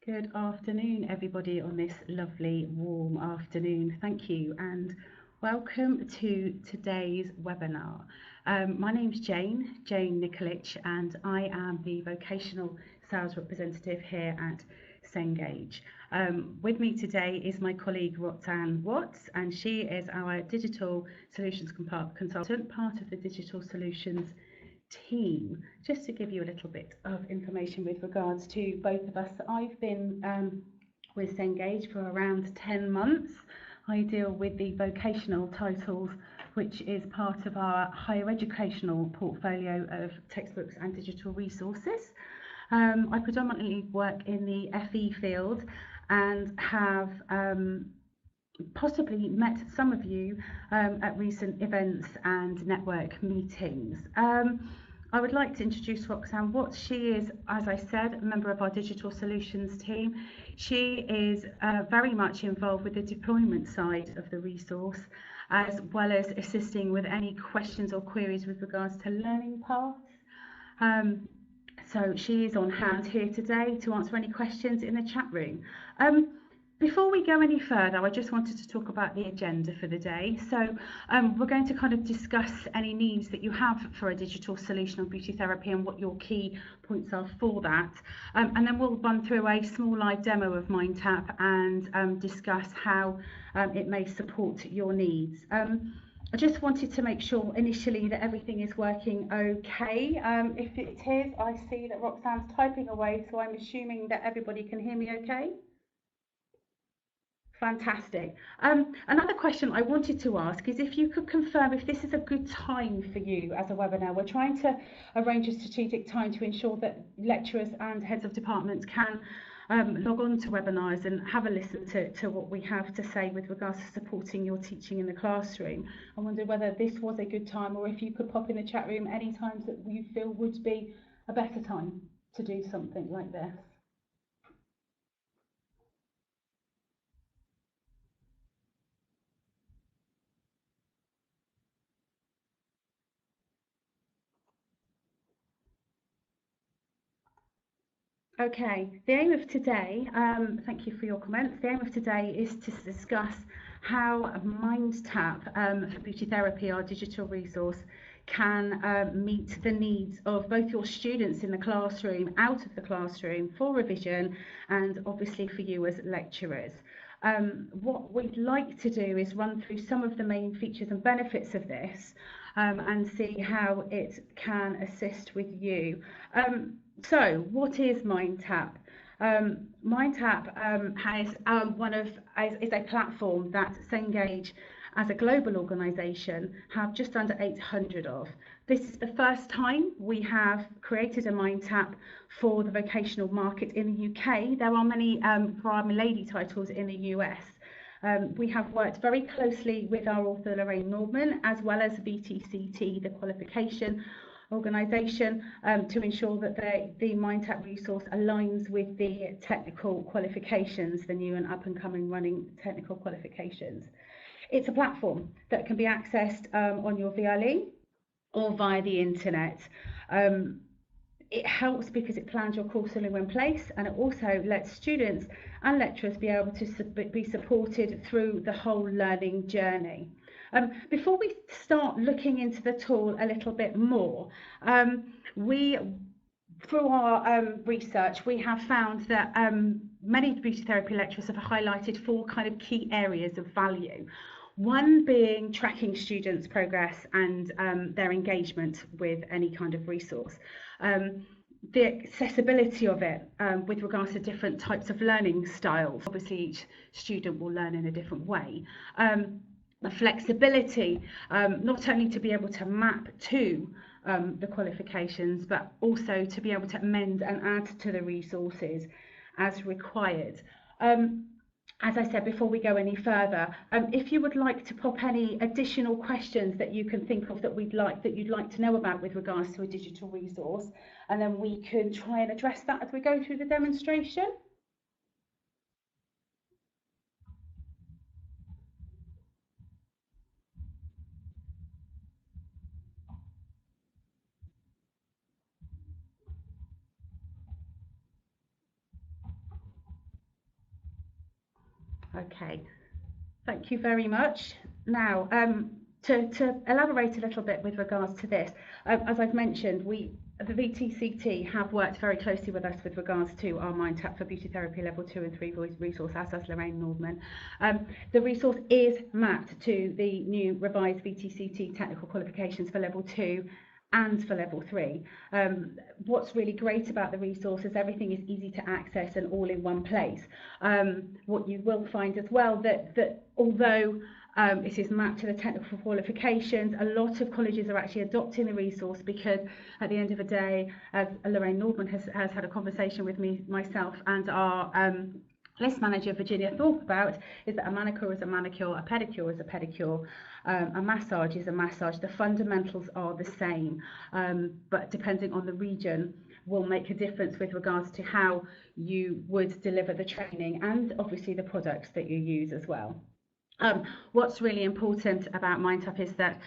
Good afternoon, everybody, on this lovely warm afternoon. Thank you and welcome to today's webinar. My name's Jane Nikolic, and I am the vocational sales representative here at Cengage. With me today is my colleague Roxanne Watts, and she is our digital solutions consultant, part of the digital solutions team. Just to give you a little bit of information with regards to both of us, I've been with Cengage for around 10 months. I deal with the vocational titles, which is part of our higher educational portfolio of textbooks and digital resources. I predominantly work in the FE field and have possibly met some of you at recent events and network meetings. I would like to introduce Roxanne Watts. She is, as I said, a member of our digital solutions team. She is very much involved with the deployment side of the resource, as well as assisting with any questions or queries with regards to learning paths. So she is on hand here today to answer any questions in the chat room. Before we go any further, I just wanted to talk about the agenda for the day. So we're going to kind of discuss any needs that you have for a digital solution on beauty therapy and what your key points are for that. And then we'll run through a small live demo of MindTap and discuss how it may support your needs. I just wanted to make sure initially that everything is working okay. If it is, I see that Roxanne's typing away, so I'm assuming that everybody can hear me okay. Fantastic. Another question I wanted to ask is if you could confirm if this is a good time for you as a webinar. We're trying to arrange a strategic time to ensure that lecturers and heads of departments can log on to webinars and have a listen to what we have to say with regards to supporting your teaching in the classroom. I wonder whether this was a good time, or if you could pop in the chat room any times that you feel would be a better time to do something like this. Okay, the aim of today, thank you for your comments. The aim of today is to discuss how MindTap for beauty therapy, our digital resource, can meet the needs of both your students in the classroom, out of the classroom, for revision, and obviously for you as lecturers. What we'd like to do is run through some of the main features and benefits of this and see how it can assist with you. So, what is MindTap? MindTap is a platform that Cengage, as a global organisation, have just under 800 of. This is the first time we have created a MindTap for the vocational market in the UK. There are many for our Milady titles in the US. We have worked very closely with our author Lorraine Nordman, as well as VTCT, the qualification organisation, to ensure that the MindTap resource aligns with the technical qualifications, the new and up and coming running technical qualifications. It's a platform that can be accessed on your VLE or via the internet. It helps because it plans your course all in one place, and it also lets students and lecturers be able to be supported through the whole learning journey. Before we start looking into the tool a little bit more, through our research, we have found that many beauty therapy lecturers have highlighted 4 kind of key areas of value. One being tracking students' progress and their engagement with any kind of resource. The accessibility of it with regards to different types of learning styles. Obviously, each student will learn in a different way. The flexibility, not only to be able to map to the qualifications, but also to be able to amend and add to the resources as required. As I said, before we go any further, if you would like to pop any additional questions that you can think of that you'd like to know about with regards to a digital resource, and then we can try and address that as we go through the demonstration. Okay, thank you very much. Now, to elaborate a little bit with regards to this, as I've mentioned, the VTCT have worked very closely with us with regards to our MindTap for Beauty Therapy Level 2 and 3 resource, as has Lorraine Nordman. The resource is mapped to the new revised VTCT technical qualifications for Level 2 and for Level 3. What's really great about the resource is everything is easy to access and all in one place. What you will find as well that although it is mapped to the technical qualifications, a lot of colleges are actually adopting the resource because at the end of the day, as Lorraine Nordman has had a conversation with myself and our list manager Virginia Thorpe about, is that a manicure is a manicure, a pedicure is a pedicure, a massage is a massage. The fundamentals are the same, but depending on the region will make a difference with regards to how you would deliver the training and obviously the products that you use as well. What's really important about MindTap is that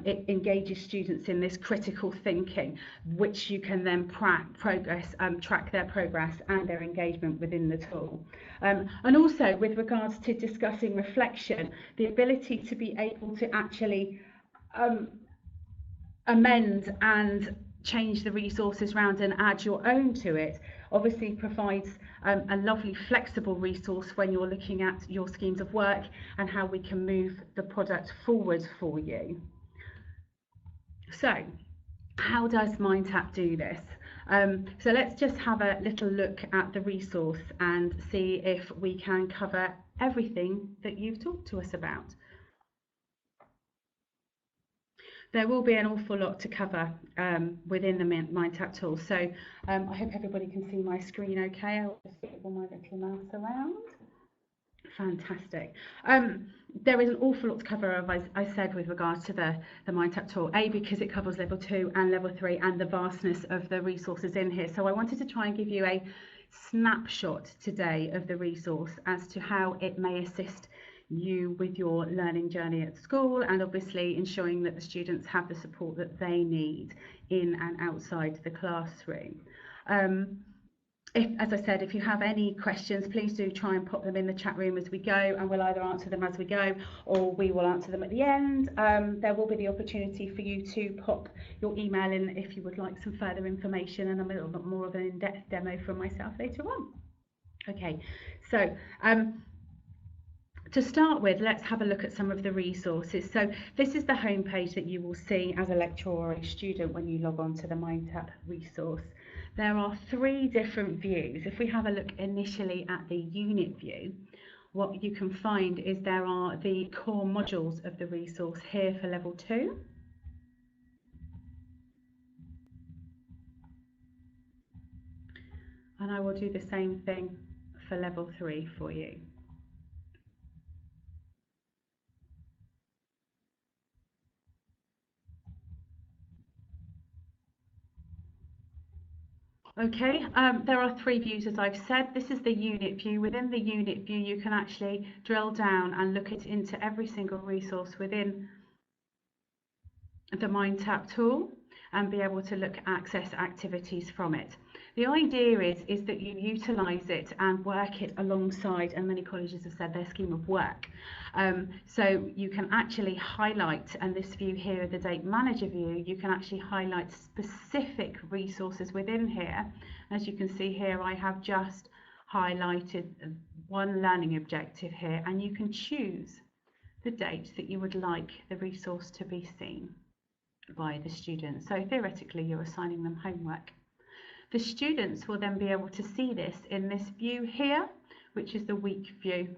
it engages students in this critical thinking, which you can then track their progress and their engagement within the tool. And also with regards to discussing reflection, the ability to be able to actually amend and change the resources around and add your own to it obviously provides a lovely flexible resource when you're looking at your schemes of work and how we can move the product forward for you. So how does MindTap do this? So let's just have a little look at the resource and see if we can cover everything that you've talked to us about. There will be an awful lot to cover within the MindTap tool. So I hope everybody can see my screen okay. I'll just wiggle my little mouse around. Fantastic. There is an awful lot to cover, as I said, with regards to the MindTap tool. Because it covers level 2 and level 3 and the vastness of the resources in here. So I wanted to try and give you a snapshot today of the resource as to how it may assist you with your learning journey at school, and obviously ensuring that the students have the support that they need in and outside the classroom. As I said, if you have any questions, please do try and pop them in the chat room as we go, and we'll either answer them as we go or we will answer them at the end. There will be the opportunity for you to pop your email in if you would like some further information and a little bit more of an in-depth demo from myself later on. Okay, so to start with, let's have a look at some of the resources. So this is the homepage that you will see as a lecturer or a student when you log on to the MindTap resource. There are 3 different views. If we have a look initially at the unit view, what you can find is there are the core modules of the resource here for level 2. And I will do the same thing for level 3 for you. Okay, there are 3 views, as I've said. This is the unit view. Within the unit view, you can actually drill down and look into every single resource within the MindTap tool and be able to look at access activities from it. The idea is that you utilise it and work it alongside, and many colleges have said, their scheme of work. So you can actually highlight, and this view here, the Date Manager view, you can actually highlight specific resources within here. As you can see here, I have just highlighted one learning objective here, and you can choose the date that you would like the resource to be seen by the student. So theoretically, you're assigning them homework. The students will then be able to see this in this view here, which is the week view.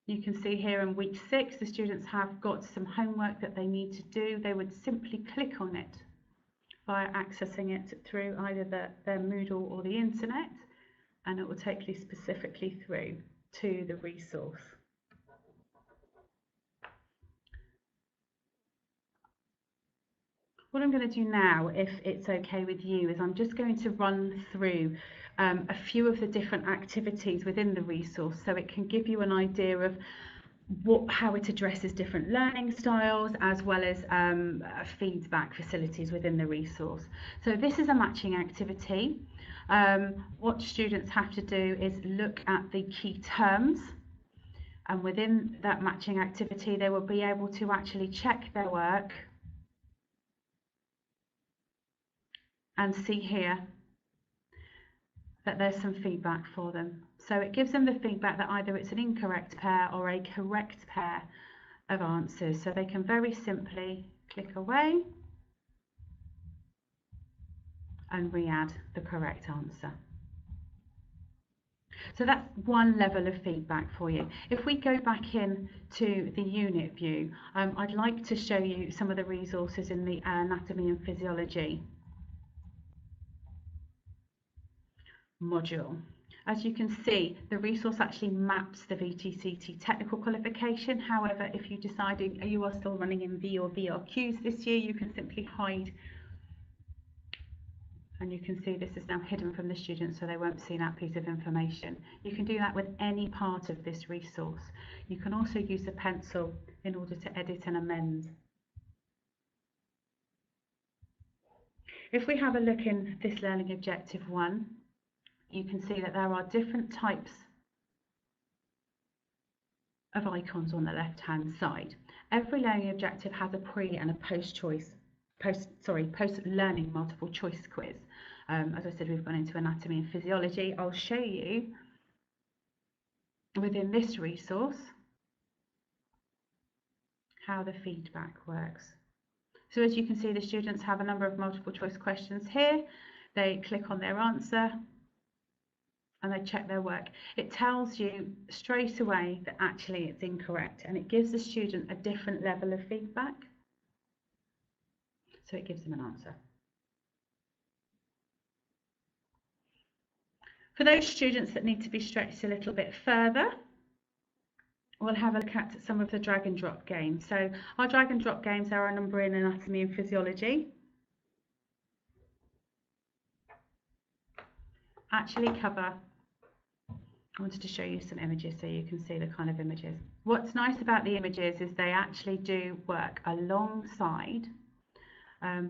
You can see here in week 6, the students have got some homework that they need to do. They would simply click on it by accessing it through either their Moodle or the internet, and it will take you specifically through to the resource. What I'm going to do now, if it's okay with you, is I'm just going to run through a few of the different activities within the resource so it can give you an idea of how it addresses different learning styles as well as feedback facilities within the resource. So this is a matching activity. What students have to do is look at the key terms And within that matching activity, they will be able to actually check their work and see here that there's some feedback for them. So it gives them the feedback that either it's an incorrect pair or a correct pair of answers. So they can very simply click away and re-add the correct answer. So that's one level of feedback for you. If we go back in to the unit view, I'd like to show you some of the resources in the anatomy and physiology module. As you can see, the resource actually maps the VTCT technical qualification. However, if you decided you are still running in V or VRQs this year, you can simply hide. And you can see this is now hidden from the students, so they won't see that piece of information. You can do that with any part of this resource. You can also use a pencil in order to edit and amend. If we have a look in this learning objective 1, you can see that there are different types of icons on the left-hand side. Every learning objective has a pre and a post-learning multiple choice quiz. As I said, we've gone into anatomy and physiology. I'll show you within this resource how the feedback works. So as you can see, the students have a number of multiple choice questions here. They click on their answer and they check their work. It tells you straight away that actually it's incorrect, and it gives the student a different level of feedback. So it gives them an answer. For those students that need to be stretched a little bit further, we'll have a look at some of the drag and drop games. So our drag and drop games, there are a number in anatomy and physiology. Actually cover, I wanted to show you some images so you can see the kind of images. What's nice about the images is they actually do work alongside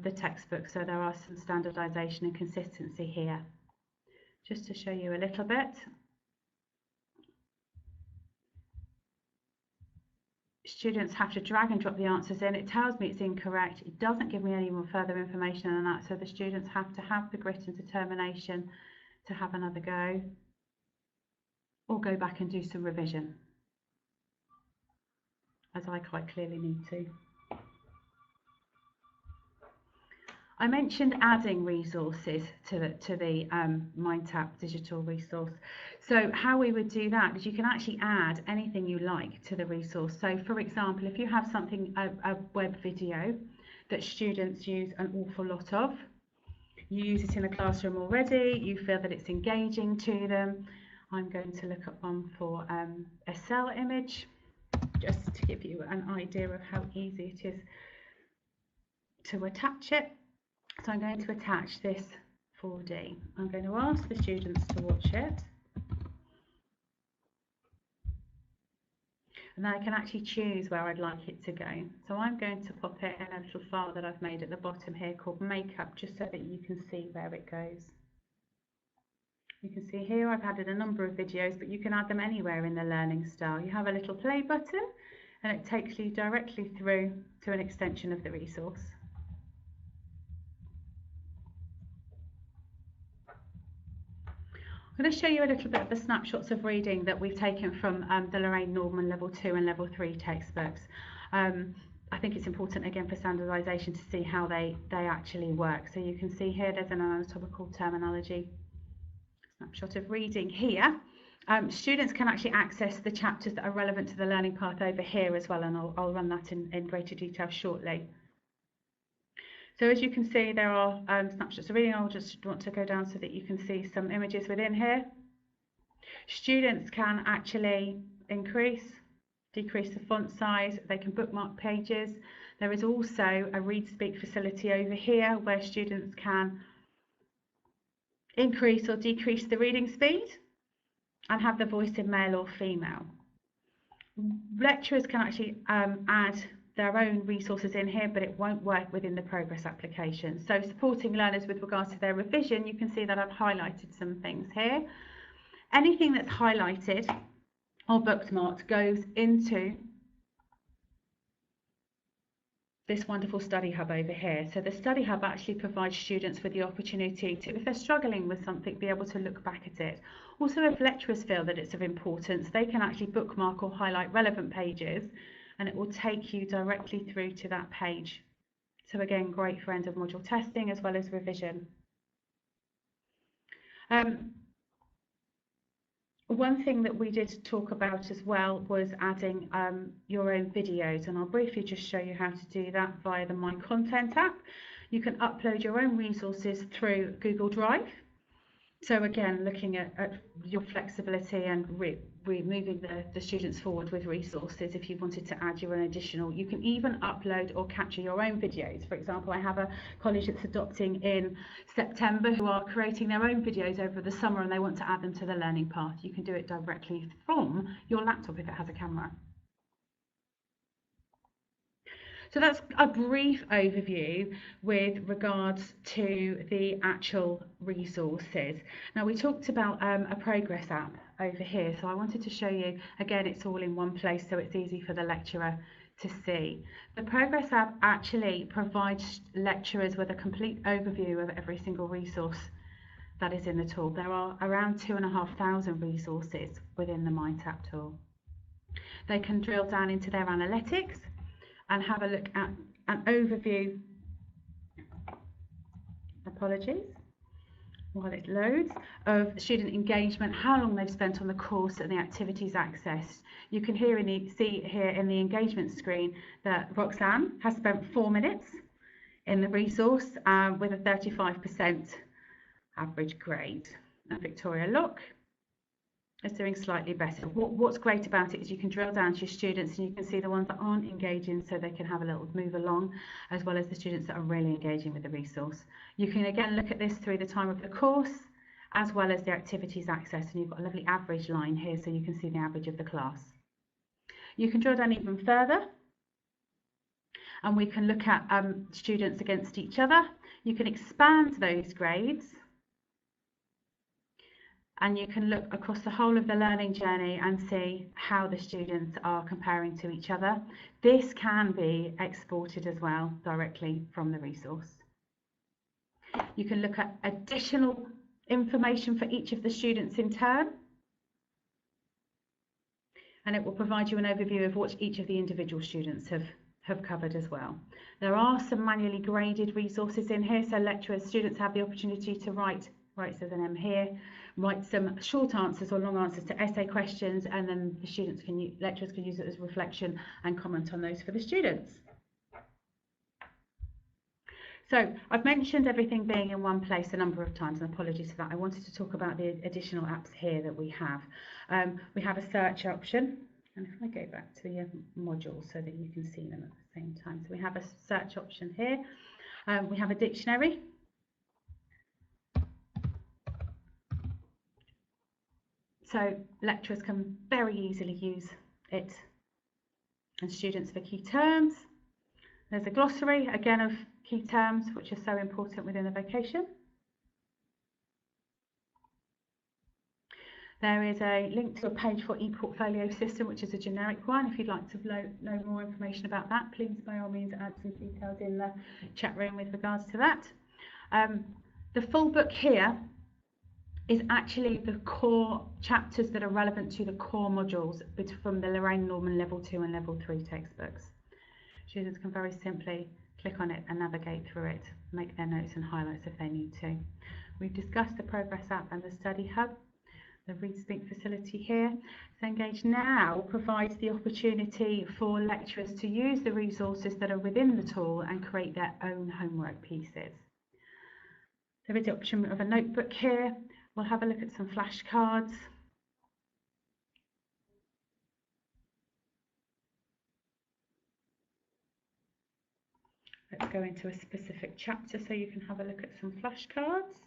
the textbook, so there are some standardization and consistency here. Just to show you a little bit. Students have to drag and drop the answers in. It tells me it's incorrect. It doesn't give me any more further information than that, so the students have to have the grit and determination to have another go, or go back and do some revision, as I quite clearly need to. I mentioned adding resources to the MindTap digital resource. So how we would do that is you can actually add anything you like to the resource. So for example, if you have something, a web video that students use an awful lot of, you use it in the classroom already, you feel that it's engaging to them. I'm going to look at one for a cell image, just to give you an idea of how easy it is to attach it. So I'm going to attach this 4D. I'm going to ask the students to watch it. And then I can actually choose where I'd like it to go. So I'm going to pop it in a little file that I've made at the bottom here called Makeup, just so that you can see where it goes. You can see here I've added a number of videos, but you can add them anywhere in the learning style. You have a little play button and it takes you directly through to an extension of the resource. I'm going to show you a little bit of the snapshots of reading that we've taken from the Lorraine Norman Level 2 and Level 3 textbooks. I think it's important again for standardisation to see how they actually work. So you can see here there's an anatomical terminology snapshot of reading here. Students can actually access the chapters that are relevant to the learning path over here as well, and I'll run that in greater detail shortly. So as you can see, there are snapshots of reading. I'll just want to go down so that you can see some images within here. Students can actually increase, decrease the font size. They can bookmark pages. There is also a read speak facility over here where students can increase or decrease the reading speed and have the voice in male or female. Lecturers can actually add their own resources in here, but it won't work within the progress application. So supporting learners with regards to their revision, you can see that I've highlighted some things here. Anything that's highlighted or bookmarked goes into this wonderful study hub over here. So the study hub actually provides students with the opportunity to, if they're struggling with something, be able to look back at it. Also, if lecturers feel that it's of importance, they can actually bookmark or highlight relevant pages, and it will take you directly through to that page. So again, great for end of module testing as well as revision. One thing that we did talk about as well was adding your own videos, and I'll briefly just show you how to do that via the My Content app. You can upload your own resources through Google Drive. So again, looking at your flexibility and moving the students forward with resources. If you wanted to add your own additional, you can even upload or capture your own videos. For example, I have a college that's adopting in September who are creating their own videos over the summer, and they want to add them to the learning path. You can do it directly from your laptop if it has a camera. So that's a brief overview with regards to the actual resources. Now, we talked about a progress app over here, so I wanted to show you, again, it's all in one place so it's easy for the lecturer to see. The progress app actually provides lecturers with a complete overview of every single resource that is in the tool. There are around 2,500 resources within the MindTap tool. They can drill down into their analytics and have a look at an overview, apologies, while it loads, of student engagement, how long they've spent on the course and the activities accessed. You can see here in the engagement screen that Roxanne has spent 4 minutes in the resource with a 35% average grade. And Victoria Locke is doing slightly better. What's great about it is you can drill down to your students and you can see the ones that aren't engaging, so they can have a little move along, as well as the students that are really engaging with the resource. You can again look at this through the time of the course as well as the activities access, and you've got a lovely average line here so you can see the average of the class. You can drill down even further and we can look at students against each other. You can expand those grades, and you can look across the whole of the learning journey and see how the students are comparing to each other. This can be exported as well directly from the resource. You can look at additional information for each of the students in turn, and it will provide you an overview of what each of the individual students have covered as well. There are some manually graded resources in here, so students have the opportunity to write says an M here, write some short answers or long answers to essay questions, and then the lecturers can use it as reflection and comment on those for the students. So I've mentioned everything being in one place a number of times, and apologies for that. I wanted to talk about the additional apps here that we have. We have a search option, and if I go back to the module so that you can see them at the same time. So we have a search option here. We have a dictionary. So lecturers can very easily use it, and students for key terms. There's a glossary, again, of key terms, which are so important within the vocation. There is a link to a page for ePortfolio system, which is a generic one. If you'd like to know more information about that, please by all means add some details in the chat room with regards to that. The full book here is actually the core chapters that are relevant to the core modules from the Lorraine Norman Level 2 and Level 3 textbooks. Students can very simply click on it and navigate through it, make their notes and highlights if they need to. We've discussed the Progress app and the Study Hub, the Read Speak facility here. Cengage now provides the opportunity for lecturers to use the resources that are within the tool and create their own homework pieces. There is the option of a notebook here. We'll have a look at some flashcards. Let's go into a specific chapter so you can have a look at some flashcards.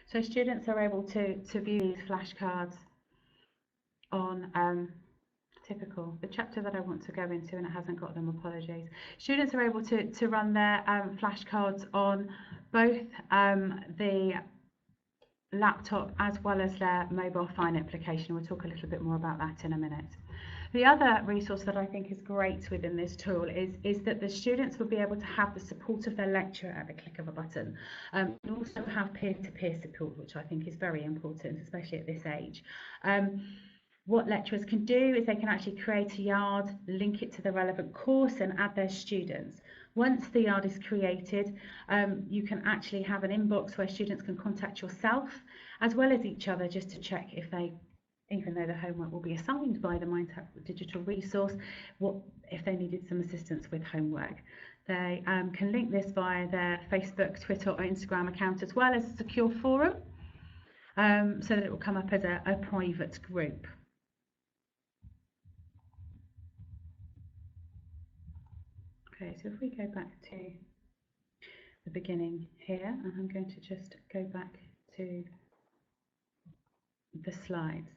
So students are able to view these flashcards on typical, the chapter that I want to go into and it hasn't got them, apologies. Students are able to run their flashcards on both the laptop as well as their mobile phone application. We'll talk a little bit more about that in a minute. The other resource that I think is great within this tool is that the students will be able to have the support of their lecturer at the click of a button, and also have peer-to-peer support, which I think is very important, especially at this age. What lecturers can do is they can actually create a yard, link it to the relevant course and add their students. Once the yard is created, you can actually have an inbox where students can contact yourself as well as each other just to check if they, even though the homework will be assigned by the MindTap digital resource, if they needed some assistance with homework. They can link this via their Facebook, Twitter or Instagram account as well as a secure forum, so that it will come up as a private group. Okay, so if we go back to the beginning here, and I'm going to just go back to the slides.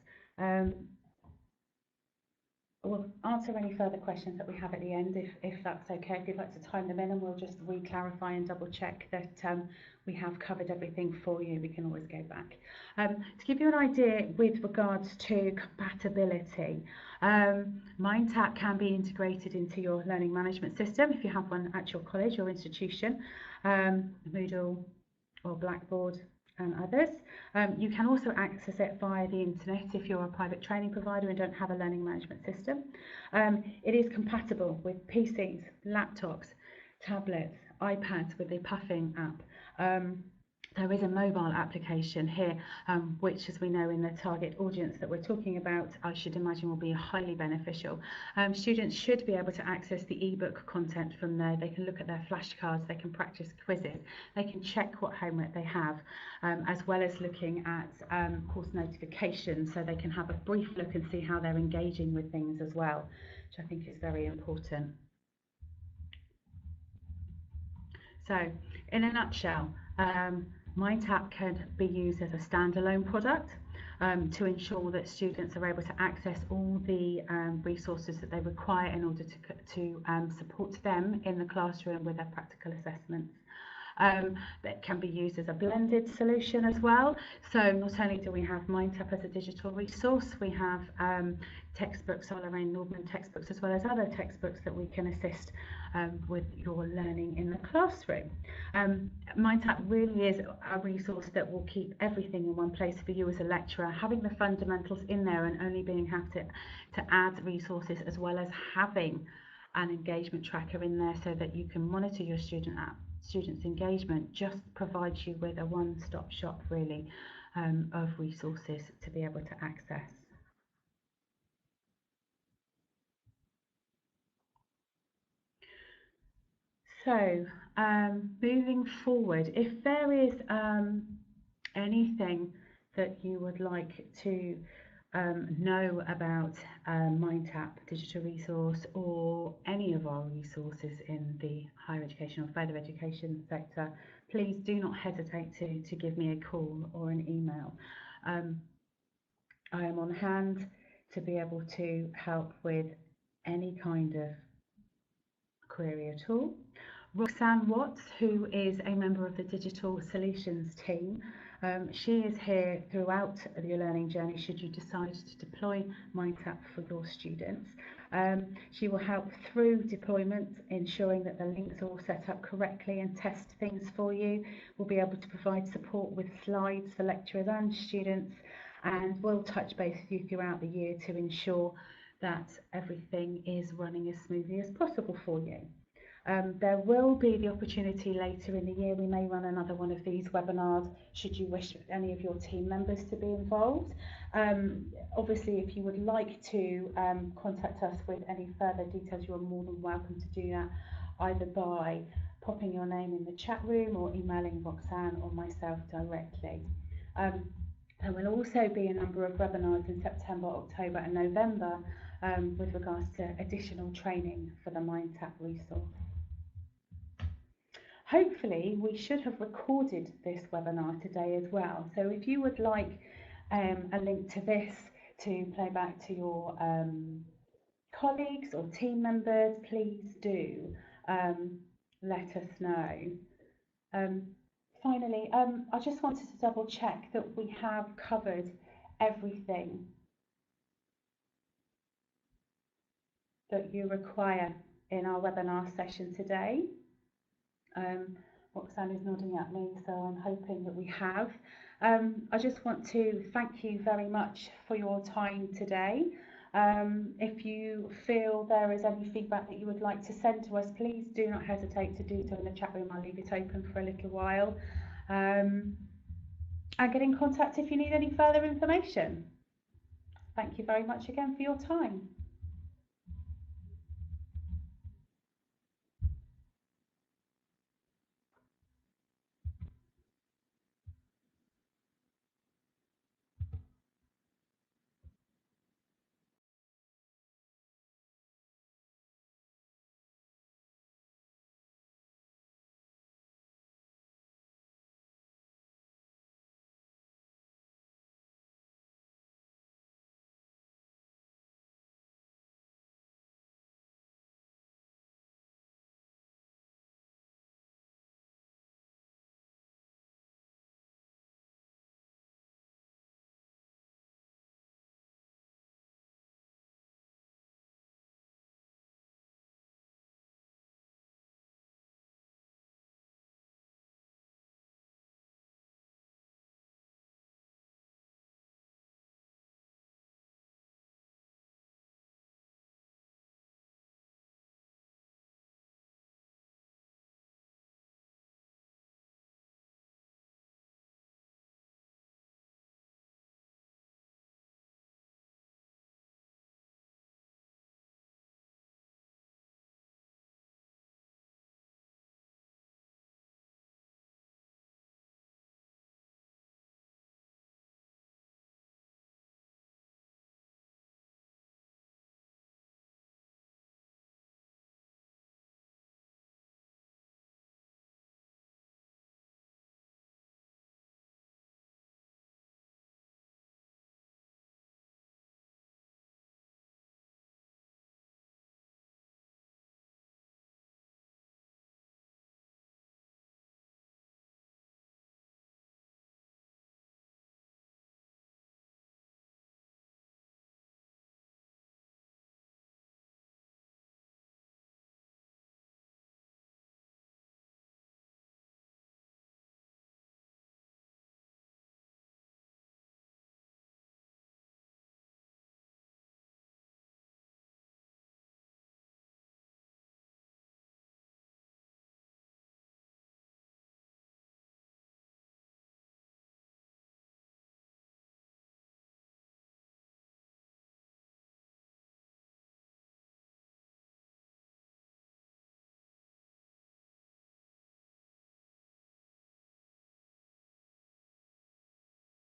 We'll answer any further questions that we have at the end, if that's okay. If you'd like to time them in, and we'll just re-clarify and double check that we have covered everything for you. We can always go back. To give you an idea with regards to compatibility, MindTap can be integrated into your learning management system if you have one at your college or institution, Moodle or Blackboard and others. You can also access it via the internet if you're a private training provider and don't have a learning management system. It is compatible with PCs, laptops, tablets, iPads with the Puffing app. There is a mobile application here, which, as we know, in the target audience that we're talking about, I should imagine will be highly beneficial. Students should be able to access the ebook content from there. They can look at their flashcards, they can practice quizzes, they can check what homework they have, as well as looking at course notifications, so they can have a brief look and see how they're engaging with things as well, which I think is very important. So, in a nutshell, MindTap can be used as a standalone product to ensure that students are able to access all the resources that they require in order to support them in the classroom with their practical assessments. That can be used as a blended solution as well. So not only do we have MindTap as a digital resource, we have textbooks, our own Nordman textbooks, as well as other textbooks that we can assist with your learning in the classroom. MindTap really is a resource that will keep everything in one place for you as a lecturer, having the fundamentals in there and only being able to add resources, as well as having an engagement tracker in there so that you can monitor your students' engagement. Just provides you with a one-stop shop really of resources to be able to access. So moving forward, if there is anything that you would like to know about MindTap digital resource or any of our resources in the higher education or further education sector, please do not hesitate to give me a call or an email. I am on hand to be able to help with any kind of query at all. Roxanne Watts, who is a member of the Digital Solutions team, she is here throughout your learning journey should you decide to deploy MindTap for your students. She will help through deployment, ensuring that the links are all set up correctly, and test things for you. We'll be able to provide support with slides for lecturers and students, and we'll touch base with you throughout the year to ensure that everything is running as smoothly as possible for you. There will be the opportunity later in the year, we may run another one of these webinars should you wish any of your team members to be involved. Obviously, if you would like to contact us with any further details, you are more than welcome to do that, either by popping your name in the chat room or emailing Roxanne or myself directly. There will also be a number of webinars in September, October and November with regards to additional training for the MindTap resource. Hopefully we should have recorded this webinar today as well, so if you would like a link to this to play back to your colleagues or team members, please do let us know. finally, I just wanted to double check that we have covered everything that you require in our webinar session today. Roxanne is nodding at me, so I'm hoping that we have. I just want to thank you very much for your time today. If you feel there is any feedback that you would like to send to us, please do not hesitate to do so in the chat room. I'll leave it open for a little while. And get in contact if you need any further information. Thank you very much again for your time.